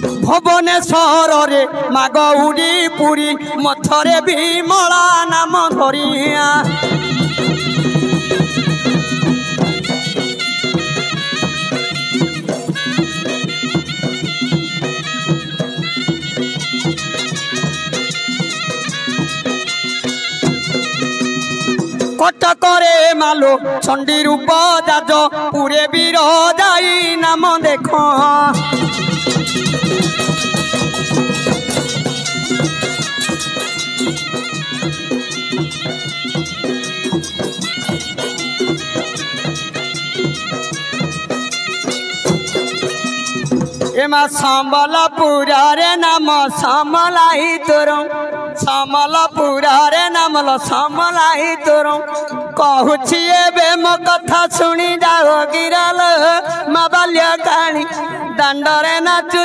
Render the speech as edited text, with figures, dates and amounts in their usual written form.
भुवनेश्वर रे मागौरी पुरी मथरे विमला नाम धरिया कटकरे मालो चंडी रूप जाज पूरे वीर जाई नाम देख एमा संबलपुरा रे नाम समलाई तोर समलपुरा रे नाम लो समलाई तोर कहूची एबे मो कथा सुनी जाओ गिरल मा बाल्य कहानी दांडरे नाचु